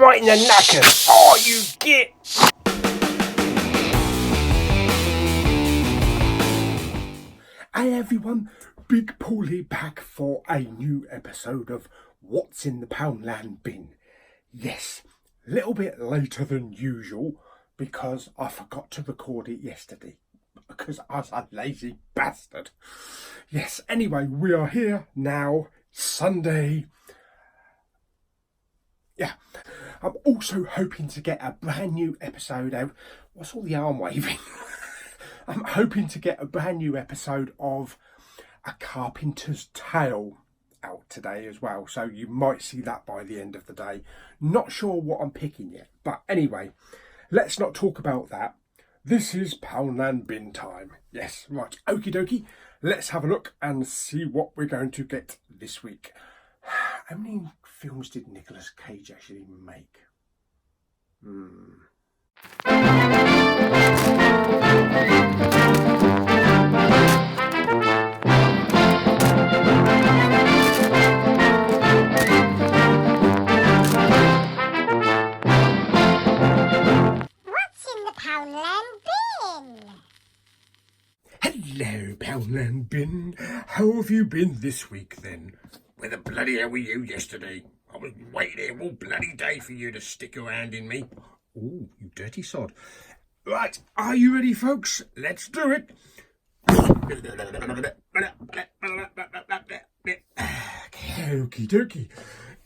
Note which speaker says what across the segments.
Speaker 1: right in the knackers. Oh, you git. Hey everyone, Big Pauly back for a new episode of What's in the Poundland Bin. Yes, a little bit later than usual because I forgot to record it yesterday because I was a lazy bastard. Yes, anyway, we are here now, Sunday. Yeah, I'm also hoping to get a brand new episode out. What's all the arm waving? I'm hoping to get a brand new episode of A Carpenter's Tale out today as well. So you might see that by the end of the day. Not sure what I'm picking yet. But anyway, let's not talk about that. This is Poundland Bin time. Yes, right. Okie dokie. Let's have a look and see what we're going to get this week. How many films did Nicolas Cage actually make?
Speaker 2: What's in the Poundland bin?
Speaker 1: Hello, Poundland Bin. How have you been this week then? Where the bloody hell were you yesterday? I was waiting here all bloody day for you to stick your hand in me. Ooh, you dirty sod. Right, are you ready, folks? Let's do it. Okie dokie.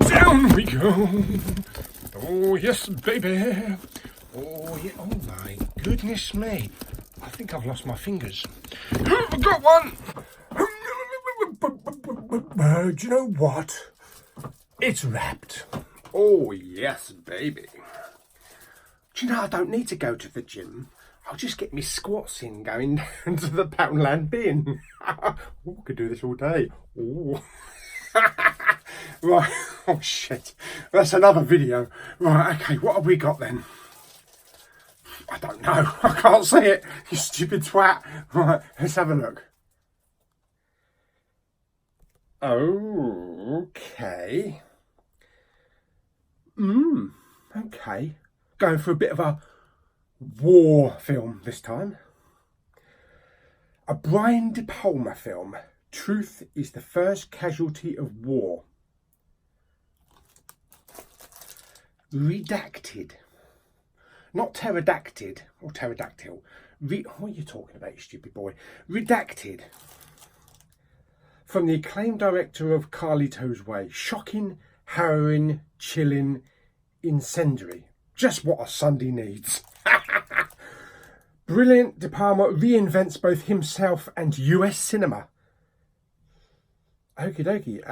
Speaker 1: Down we go. Oh, yes, baby. Oh, yeah. Oh, my goodness me. I think I've lost my fingers. I've got one. Do you know what? It's wrapped. Oh, yes, baby. Do you know I don't need to go to the gym? I'll just get my squats in going down to the Poundland Bin. Oh, I could do this all day. Oh. Right. Oh, shit. That's another video. Right, okay, what have we got then? I don't know. I can't see it. You stupid twat. Right, let's have a look. Okay. Okay. Going for a bit of a war film this time. A Brian De Palma film. Truth is the first casualty of war. Redacted. Not pterodactyl or pterodactyl. What are you talking about, you stupid boy? Redacted. From the acclaimed director of Carlito's Way. Shocking, harrowing, chilling, incendiary. Just what a Sunday needs. Brilliant. De Palma reinvents both himself and US cinema. Okie dokie.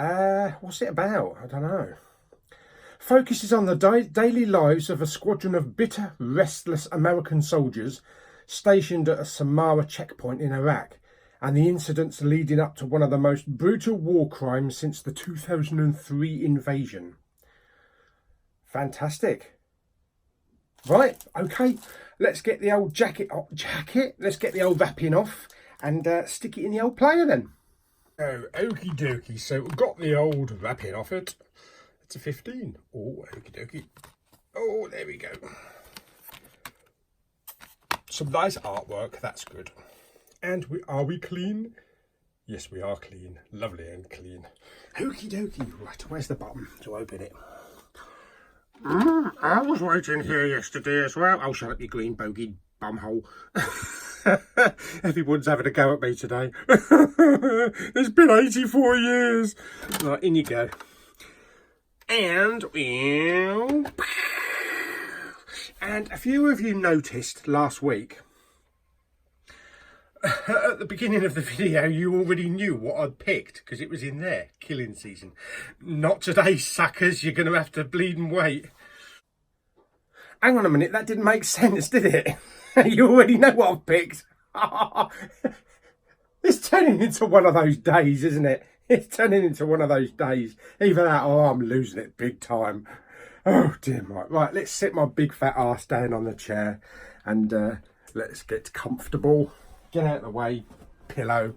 Speaker 1: What's it about? I don't know. Focuses on the daily lives of a squadron of bitter, restless American soldiers stationed at a Samara checkpoint in Iraq and the incidents leading up to one of the most brutal war crimes since the 2003 invasion. Fantastic. Right, okay, let's get the old jacket. Let's get the old wrapping off and stick it in the old player then. Oh, okie dokie. So we've got the old wrapping off it. It's a 15. Oh, okie dokie. Oh, there we go. Some nice artwork. That's good. And are we clean? Yes, we are clean. Lovely and clean. Okie dokie. Right, where's the button to open it? I was waiting here yesterday as well. Oh, shut up, you green bogey bumhole. Everyone's having a go at me today. It's been 84 years. Right, in you go. And a few of you noticed last week, at the beginning of the video, you already knew what I'd picked because it was in there, killing season. Not today, suckers. You're going to have to bleed and wait. Hang on a minute, that didn't make sense, did it? You already know what I've picked. It's turning into one of those days, isn't it? It's turning into one of those days. Either that or I'm losing it big time. Oh dear, right, let's sit my big fat ass down on the chair and let's get comfortable. Get out of the way, pillow.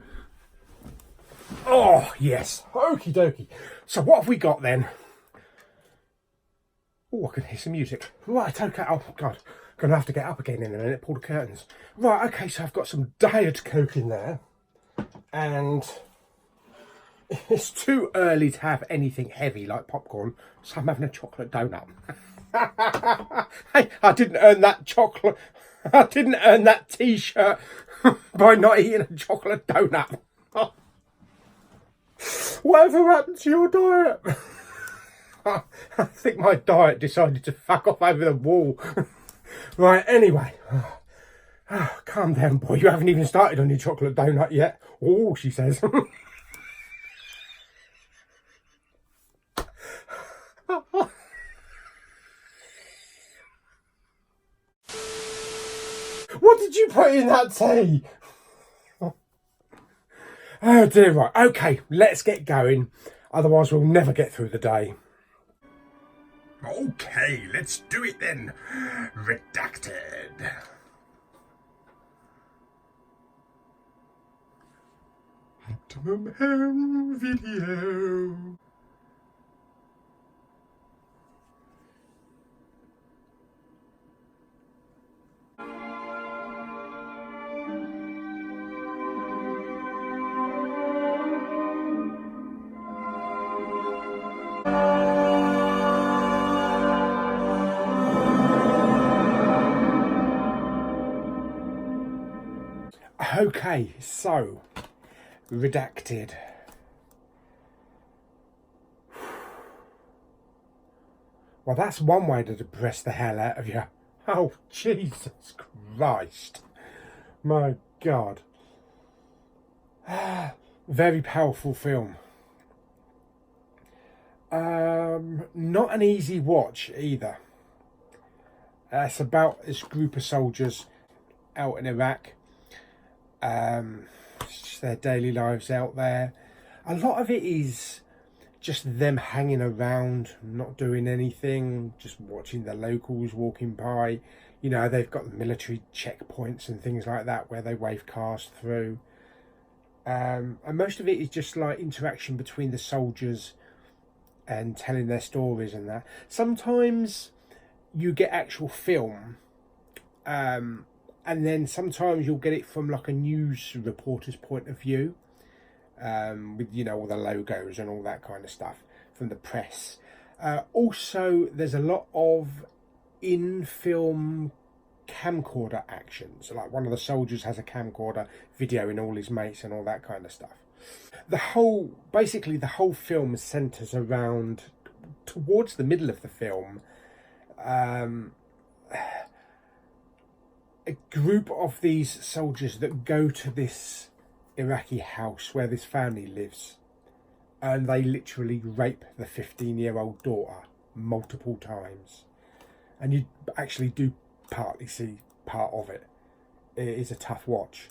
Speaker 1: Oh, yes. Okie dokie. So what have we got then? Oh, I can hear some music. Right, okay. Oh, God. Gonna have to get up again in a minute, pull the curtains. Right, okay, so I've got some Diet Coke in there. And it's too early to have anything heavy like popcorn, so I'm having a chocolate donut. Hey, I didn't earn that chocolate. I didn't earn that t-shirt by not eating a chocolate donut. Whatever happened to your diet? I think my diet decided to fuck off over the wall. Right, anyway. Calm down, boy. You haven't even started on your chocolate donut yet. Oh, she says. What did you put in that tea? Oh dear, right. Okay, let's get going. Otherwise we'll never get through the day. Okay, let's do it then. Redacted. Optimum Home Video. Okay, so, redacted. Well, that's one way to depress the hell out of you. Oh, Jesus Christ. My God. Very powerful film. Not an easy watch either. It's about this group of soldiers out in Iraq. It's just their daily lives out there. A lot of it is just them hanging around, not doing anything, just watching the locals walking by. You know, they've got military checkpoints and things like that where they wave cars through. And most of it is just like interaction between the soldiers and telling their stories and that. Sometimes you get actual film, and then sometimes you'll get it from like a news reporter's point of view, with, you know, all the logos and all that kind of stuff from the press. Also, there's a lot of in-film camcorder action. So like one of the soldiers has a camcorder videoing all his mates and all that kind of stuff. Basically the whole film centres around, towards the middle of the film, a group of these soldiers that go to this Iraqi house where this family lives, and they literally rape the 15-year-old daughter multiple times. And you actually do partly see part of it. It is a tough watch.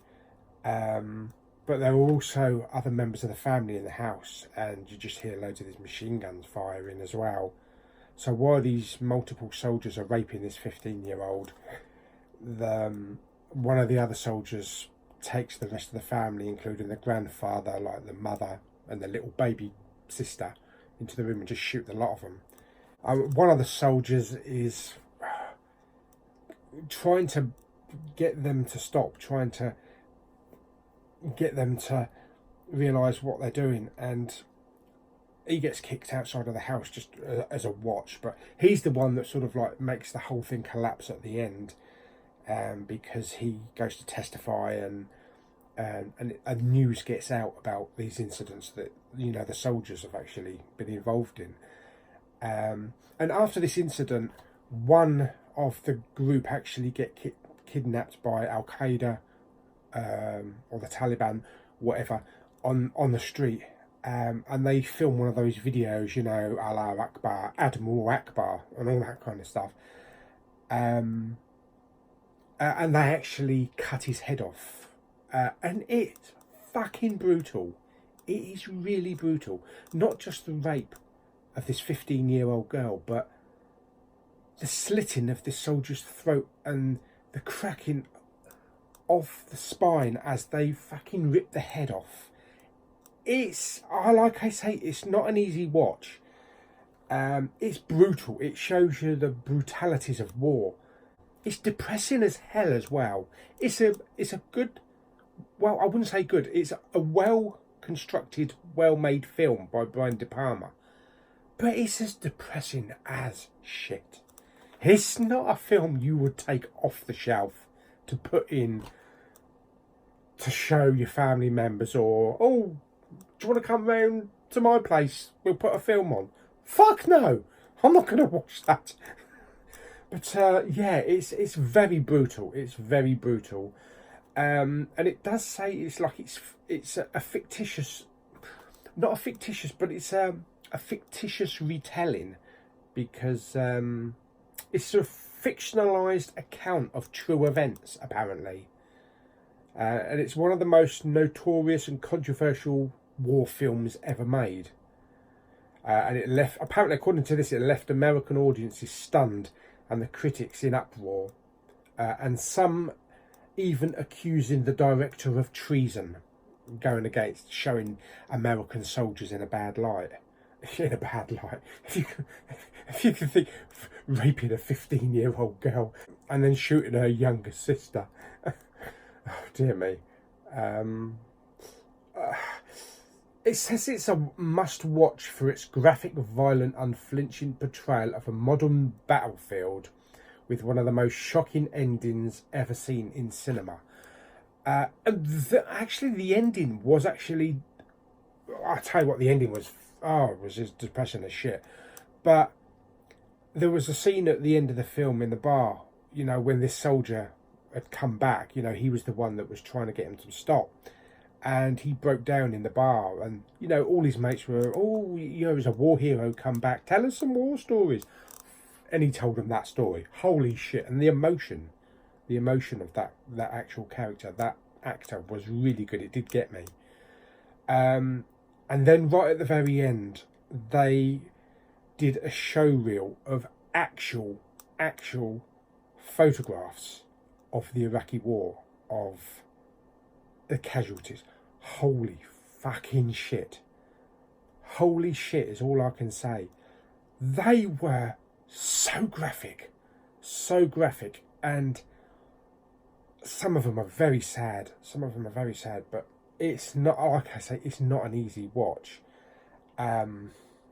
Speaker 1: But there are also other members of the family in the house, and you just hear loads of these machine guns firing as well. So while these multiple soldiers are raping this 15-year-old, one of the other soldiers takes the rest of the family, including the grandfather, like the mother and the little baby sister, into the room and just shoot the lot of them. One of the soldiers is trying to get them to stop, trying to get them to realise what they're doing, and he gets kicked outside of the house just as a watch. But he's the one that sort of like makes the whole thing collapse at the end, because he goes to testify, and news gets out about these incidents that, you know, the soldiers have actually been involved in. And after this incident, one of the group actually get kidnapped by Al Qaeda, or the Taliban, whatever, on the street, and they film one of those videos, you know, Allah Akbar, Admiral Akbar, and all that kind of stuff. And they actually cut his head off, and it's fucking brutal. It is really brutal. Not just the rape of this 15-year-old girl, but the slitting of this soldier's throat and the cracking of the spine as they fucking rip the head off. It's, like I say, it's not an easy watch. It's brutal. It shows you the brutalities of war. It's depressing as hell as well. It's a good, well, I wouldn't say good. It's a well constructed, well made film by Brian De Palma, but it's as depressing as shit. It's not a film you would take off the shelf to put in to show your family members, or, oh, do you want to come round to my place? We'll put a film on. Fuck no! I'm not going to watch that. But yeah, it's very brutal. It's very brutal, and it does say it's like it's a fictitious, not a fictitious, but it's a fictitious retelling, because it's a fictionalized account of true events, apparently. And it's one of the most notorious and controversial war films ever made. And it left, apparently, according to this, it left American audiences stunned and the critics in uproar. And some even accusing the director of treason, going against showing American soldiers in a bad light. In a bad light. If you can think of raping a 15-year-old girl and then shooting her younger sister. Oh, dear me. It says it's a must-watch for its graphic, violent, unflinching portrayal of a modern battlefield with one of the most shocking endings ever seen in cinema. And actually, the ending was actually... I'll tell you what the ending was. Oh, it was just depressing as shit. But there was a scene at the end of the film in the bar, you know, when this soldier had come back. You know, he was the one that was trying to get him to stop. And he broke down in the bar. And, you know, all his mates were, oh, you know, as a war hero come back. Tell us some war stories. And he told them that story. Holy shit. And the emotion of that actual character, that actor, was really good. It did get me. And then right at the very end, they did a show reel of actual photographs of the Iraqi war, of the casualties. Holy fucking shit. Holy shit is all I can say. They were so graphic, and some of them are very sad. But it's not, like I say, it's not an easy watch.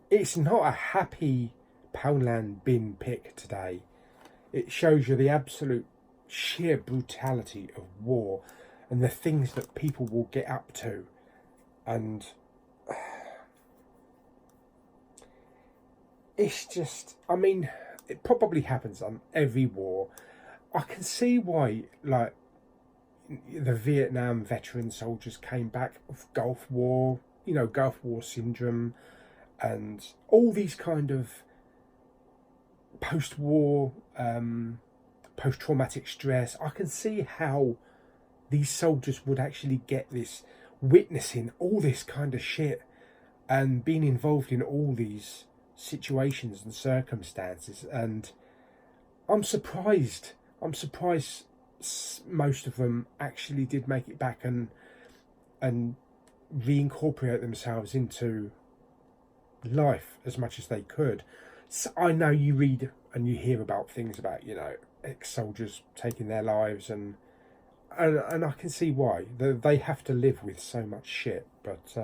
Speaker 1: It's not a happy Poundland bin pick today. It shows you the absolute sheer brutality of war and the things that people will get up to. And it's just, I mean, it probably happens on every war. I can see why, like, the Vietnam veteran soldiers came back of Gulf War, you know, Gulf War syndrome, and all these kind of post-war, post-traumatic stress. I can see how these soldiers would actually get this, witnessing all this kind of shit and being involved in all these situations and circumstances. And I'm surprised most of them actually did make it back and reincorporate themselves into life as much as they could. So I know you read and you hear about things about, you know, ex-soldiers taking their lives, and I can see why. They have to live with so much shit. But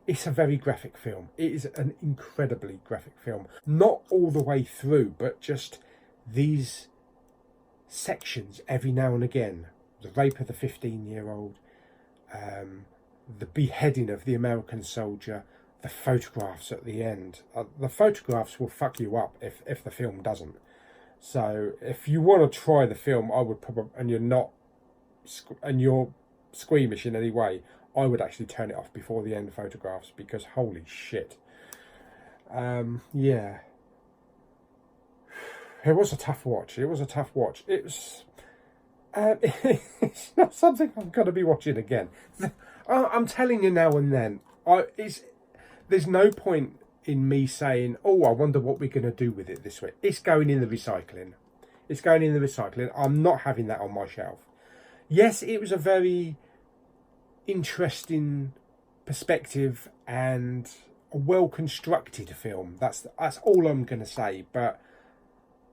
Speaker 1: it's a very graphic film. It is an incredibly graphic film. Not all the way through, but just these sections every now and again. The rape of the 15-year-old, the beheading of the American soldier, the photographs at the end. The photographs will fuck you up if the film doesn't. So if you want to try the film, I would probably, and you're squeamish in any way, I would actually turn it off before the end photographs, because holy shit. Yeah. It was a tough watch. It was it's not something I'm going to be watching again. I'm telling you now and then. There's no point in me saying, oh, I wonder what we're going to do with it this week. It's going in the recycling. I'm not having that on my shelf. Yes, it was a very interesting perspective and a a well-constructed film. That's all I'm going to say. But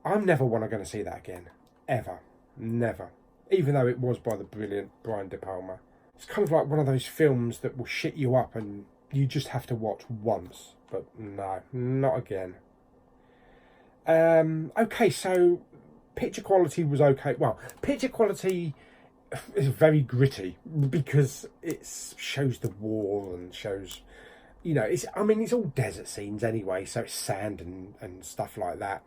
Speaker 1: I'm never going to see that again. Ever. Never. Even though it was by the brilliant Brian De Palma. It's kind of like one of those films that will shit you up and you just have to watch once. But no, not again. Okay, so picture quality was okay. Well, picture quality is very gritty because it shows the war and shows, you know, it's all desert scenes anyway, so it's sand and stuff like that,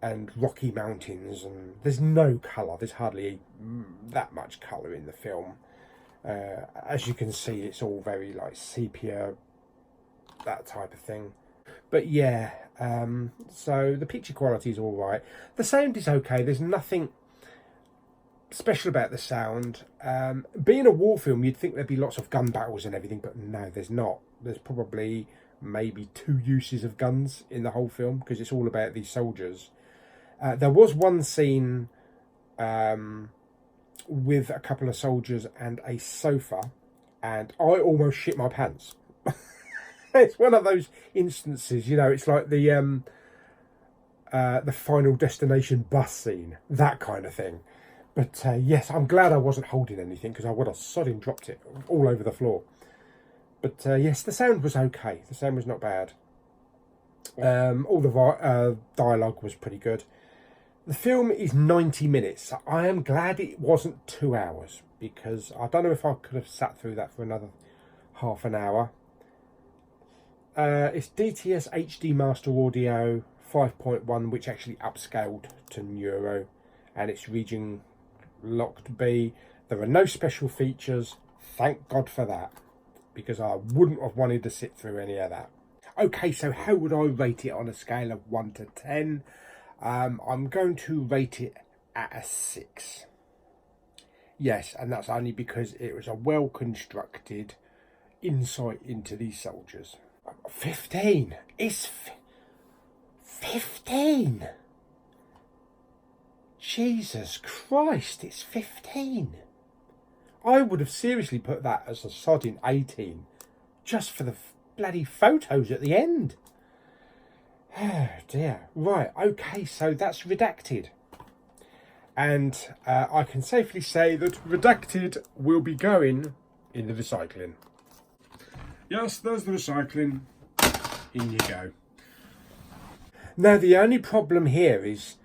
Speaker 1: and rocky mountains, and there's no colour. There's hardly that much colour in the film. As you can see, it's all very like sepia, that type of thing. But yeah, so the picture quality is all right. The sound is okay. There's nothing special about the sound. Being a war film, you'd think there'd be lots of gun battles and everything, but no, there's not. There's probably maybe 2 uses of guns in the whole film because it's all about these soldiers. There was one scene with a couple of soldiers and a sofa, and I almost shit my pants. It's one of those instances, you know, it's like the Final Destination bus scene, that kind of thing. But yes, I'm glad I wasn't holding anything because I would have sodding dropped it all over the floor. But yes, the sound was okay. The sound was not bad. All the dialogue was pretty good. The film is 90 minutes. So I am glad it wasn't 2 hours because I don't know if I could have sat through that for another half an hour. It's DTS HD Master Audio 5.1, which actually upscaled to Neuro, and it's region locked B. There are no special features. Thank God for that, because I wouldn't have wanted to sit through any of that. Okay, so how would I rate it on a scale of 1 to 10? I'm going to rate it at a 6. Yes, and that's only because it was a well-constructed insight into these soldiers. 15. It's 15. Jesus Christ, it's 15. I would have seriously put that as a sodding 18 just for the bloody photos at the end. Oh dear. Right, okay, so that's Redacted. And I can safely say that Redacted will be going in the recycling. Yes, there's the recycling. In you go. Now, the only problem here is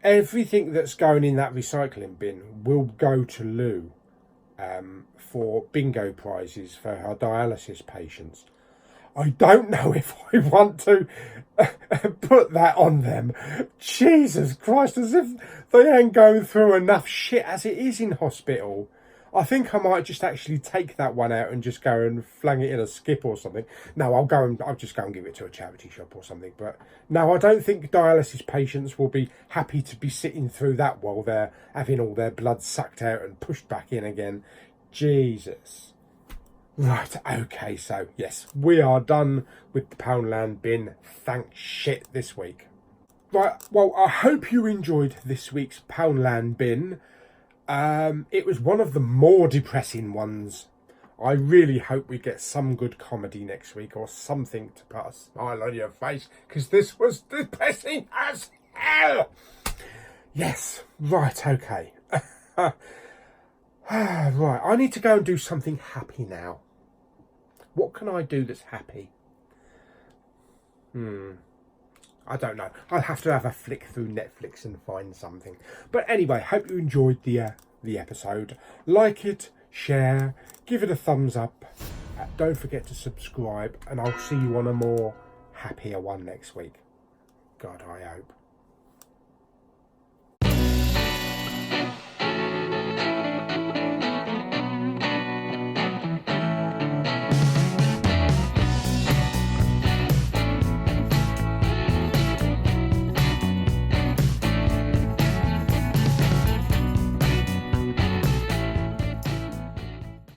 Speaker 1: everything that's going in that recycling bin will go to Lou for bingo prizes for her dialysis patients. I don't know if I want to put that on them. Jesus Christ, as if they ain't going through enough shit as it is in hospital. I think I might just actually take that one out and just go and flang it in a skip or something. No, I'll just go and give it to a charity shop or something. But no, I don't think dialysis patients will be happy to be sitting through that while they're having all their blood sucked out and pushed back in again. Jesus. Right, okay, so yes, we are done with the Poundland bin. Thank shit this week. Right, well, I hope you enjoyed this week's Poundland bin. It was one of the more depressing ones. I really hope we get some good comedy next week or something to put a smile on your face, because this was depressing as hell. Yes, right, okay. Right, I need to go and do something happy now. What can I do that's happy? I don't know. I'll have to have a flick through Netflix and find something. But anyway, hope you enjoyed the episode. Like it, share, give it a thumbs up. Don't forget to subscribe, and I'll see you on a more happier one next week. God, I hope.